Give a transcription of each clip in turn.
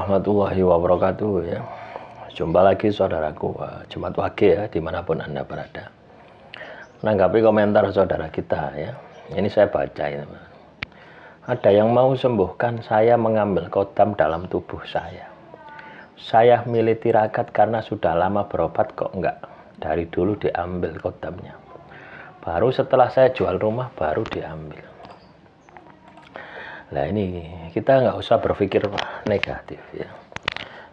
warahmatullahi wabarakatuh ya. Jumpa lagi saudaraku Jumat Wage ya, dimanapun Anda berada. Menanggapi komentar saudara kita ya, ini saya baca ini. Ada yang mau sembuhkan saya mengambil kodam dalam tubuh saya. Saya milih tirakat karena sudah lama berobat kok enggak. Dari dulu diambil kodamnya. Baru setelah saya jual rumah baru diambil. Nah ini kita nggak usah berpikir negatif ya.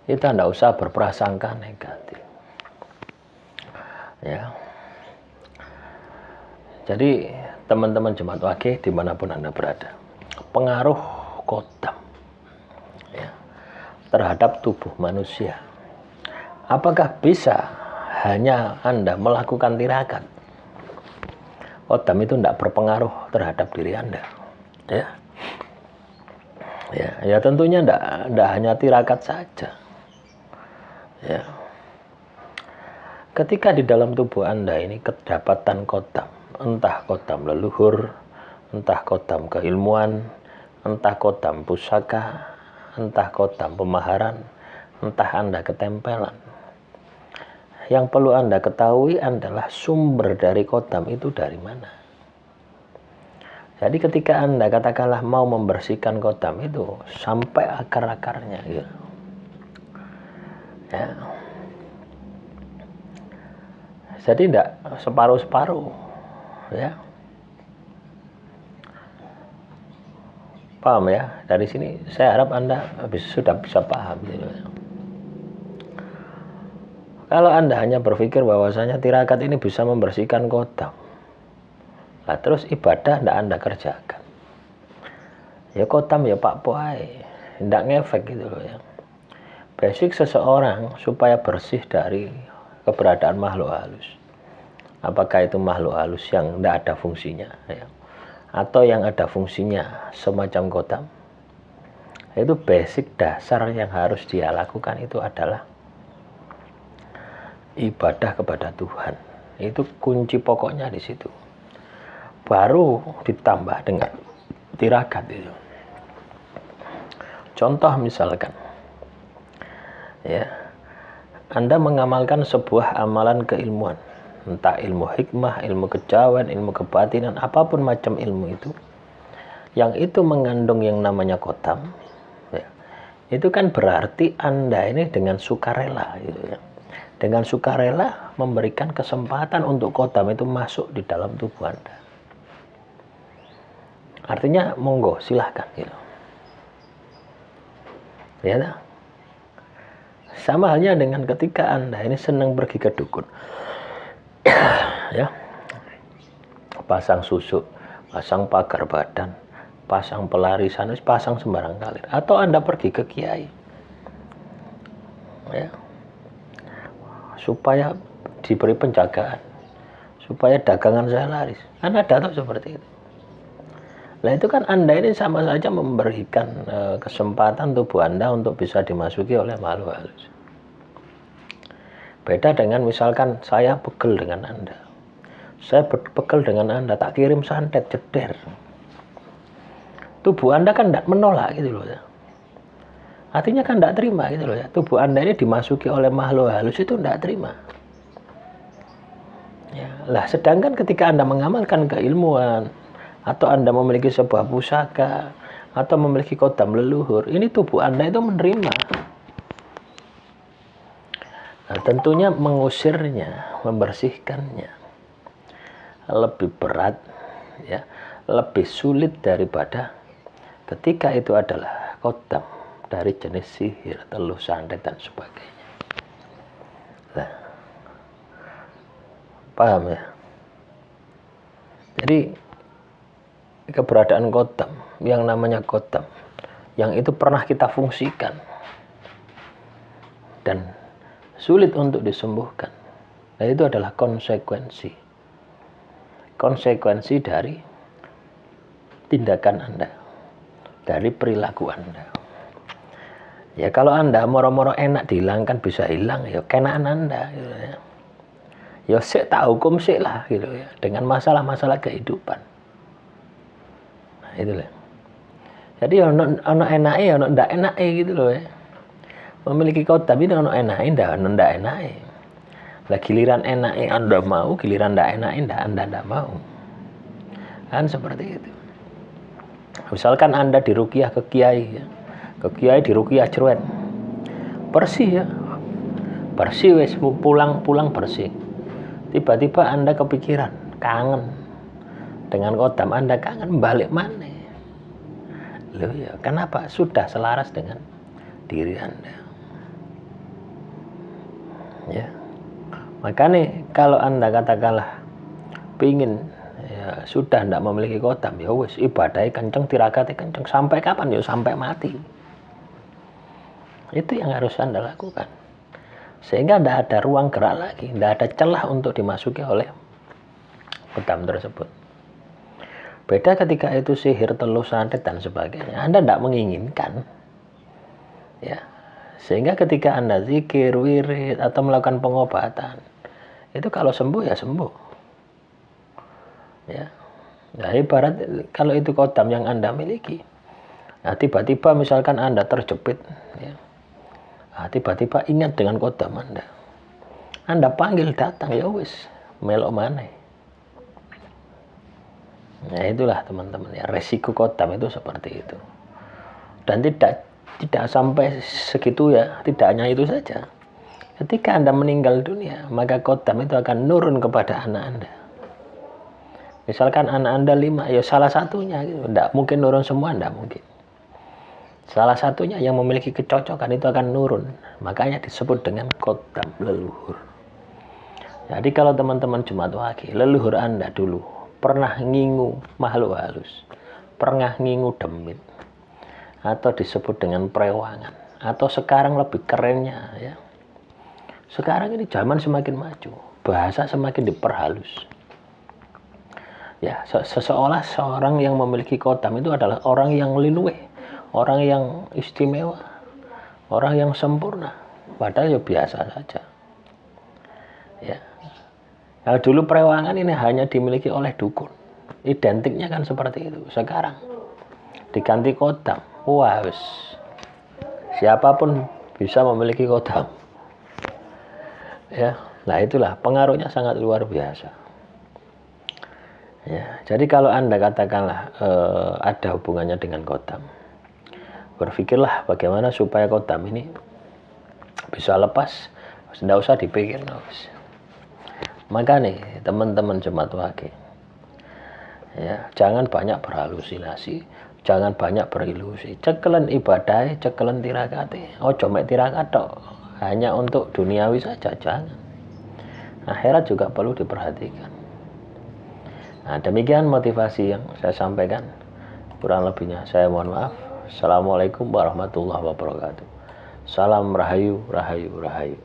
Kita nggak usah berprasangka negatif. Ya. Jadi teman-teman Jemaat Wage dimanapun Anda berada, pengaruh kodam ya, terhadap tubuh manusia. Apakah bisa hanya Anda melakukan tirakat? Kodam itu tidak berpengaruh terhadap diri Anda. Ya. Ya tentunya tidak hanya tirakat saja. Ya. Ketika di dalam tubuh Anda ini kedapatan kodam, entah kodam leluhur, entah kodam keilmuan, entah kodam pusaka, entah kodam pemaharan, entah Anda ketempelan. Yang perlu Anda ketahui adalah sumber dari kodam itu dari mana. Jadi ketika Anda katakanlah mau membersihkan kodam itu sampai akar-akarnya gitu. Ya. Jadi tidak separuh-separuh ya. Paham ya? Dari sini saya harap Anda sudah bisa paham gitu. Kalau Anda hanya berpikir bahwasanya tirakat ini bisa membersihkan kodam, lah terus ibadah tidak Anda kerjakan. Ya kodam ya Pak Poai, tidak ngefek gitu loh ya. Basic seseorang supaya bersih dari keberadaan makhluk halus. Apakah itu makhluk halus yang tidak ada fungsinya ya, atau yang ada fungsinya semacam kodam. Itu basic dasar yang harus dia lakukan itu adalah ibadah kepada Tuhan. Itu kunci pokoknya di situ. Baru ditambah dengan tirakat itu. Contoh misalkan ya, Anda mengamalkan sebuah amalan keilmuan, entah ilmu hikmah, ilmu kejawen, ilmu kebatinan, apapun macam ilmu itu, yang itu mengandung yang namanya kodam ya, itu kan berarti Anda ini dengan sukarela gitu ya, dengan sukarela memberikan kesempatan untuk kodam itu masuk di dalam tubuh Anda. Artinya monggo silahkan gitu. Ya, sama halnya dengan ketika Anda ini senang pergi ke dukun, ya, pasang susuk, pasang pagar badan, pasang pelarisan, pasang sembarang kali. Atau Anda pergi ke kiai, ya, supaya diberi penjagaan, supaya dagangan saya laris. Anda datang seperti itu. Nah itu kan Anda ini sama saja memberikan kesempatan tubuh Anda untuk bisa dimasuki oleh makhluk halus. Beda dengan misalkan saya pegel dengan Anda. Saya pegel dengan Anda, tak kirim santet, jeder. Tubuh Anda kan tidak menolak gitu loh ya. Artinya kan tidak terima gitu loh ya. Tubuh Anda ini dimasuki oleh makhluk halus itu tidak terima. Ya, lah sedangkan ketika Anda mengamalkan keilmuan, atau Anda memiliki sebuah pusaka, atau memiliki kodam leluhur, ini tubuh Anda itu menerima. Nah, tentunya mengusirnya, membersihkannya lebih berat, ya, lebih sulit daripada ketika itu adalah kodam dari jenis sihir, teluh, santet dan sebagainya. Nah, paham ya? Jadi keberadaan kodam, yang namanya kodam, yang itu pernah kita fungsikan dan sulit untuk disembuhkan, nah itu adalah konsekuensi dari tindakan Anda, dari perilaku Anda. Ya kalau Anda moro-moro enak dihilangkan bisa hilang, ya kenaan Anda gitu ya. Ya sik tak hukum sik lah gitu ya, dengan masalah-masalah kehidupan. Itu loh. Jadi ono enake ono ndak enake gitu loh ya. Memiliki kodam ini ono enake ndak enake. Lah giliran enake Anda mau, giliran ndak enake Anda ndak mau. Kan seperti itu. Misalkan Anda diruqyah ke kiai ya. Ke kiai diruqyah cerewet. Bersih ya. Bersih wis pulang bersih. Tiba-tiba Anda kepikiran, kangen dengan kodam Anda, kangen balik mana? Loh ya, kenapa? Sudah selaras dengan diri Anda. Ya. Makanya kalau Anda katakanlah pingin ya sudah tidak memiliki kodam, ya wis ibadahnya kenceng, tirakatnya kenceng, sampai kapan? Ya sampai mati. Itu yang harus Anda lakukan. Sehingga tidak ada ruang gerak lagi, tidak ada celah untuk dimasuki oleh kodam tersebut. Beda ketika itu sihir, telus, santet dan sebagainya. Anda tidak menginginkan. Ya. Sehingga ketika Anda zikir, wirid atau melakukan pengobatan, itu kalau sembuh ya sembuh. Ya. Nah, ibarat kalau itu kodam yang Anda miliki. Nah, tiba-tiba misalkan Anda terjepit ya. Nah, tiba-tiba ingat dengan kodam Anda. Anda panggil datang, ya wis, melok mana. Nah, itulah teman-teman ya, resiko kodam itu seperti itu. Dan tidak sampai segitu ya, tidak hanya itu saja. Ketika Anda meninggal dunia, maka kodam itu akan nurun kepada anak Anda. Misalkan anak Anda 5, ya salah satunya, gitu. Tidak mungkin nurun semua, tidak mungkin. Salah satunya yang memiliki kecocokan itu akan nurun. Makanya disebut dengan kodam leluhur. Jadi kalau teman-teman Jumat Wage, leluhur Anda dulu pernah ngingu makhluk halus, pernah ngingu demit, atau disebut dengan prewangan, atau sekarang lebih kerennya ya. Sekarang ini zaman semakin maju, bahasa semakin diperhalus. Ya, seseolah seorang yang memiliki kodam itu adalah orang yang liluwe, orang yang istimewa, orang yang sempurna. Padahal ya biasa saja. Ya. Nah, dulu prewangan ini hanya dimiliki oleh dukun. Identiknya kan seperti itu. Sekarang diganti kodam. Wah, wis. Siapapun bisa memiliki kodam. Ya, nah itulah pengaruhnya sangat luar biasa. Ya, jadi kalau Anda katakanlah ada hubungannya dengan kodam, berpikirlah bagaimana supaya kodam ini bisa lepas, tidak usah dipikir. Maka nih teman-teman Jumat Wage, ya, jangan banyak berhalusinasi, jangan banyak berilusi. Cekelen ibadah, cekelen tirakate. Ojo mek tirakat tok. Hanya untuk duniawi saja, jangan. Akhirat juga perlu diperhatikan. Nah, demikian motivasi yang saya sampaikan. Kurang lebihnya saya mohon maaf. Assalamualaikum warahmatullahi wabarakatuh. Salam rahayu, rahayu, rahayu.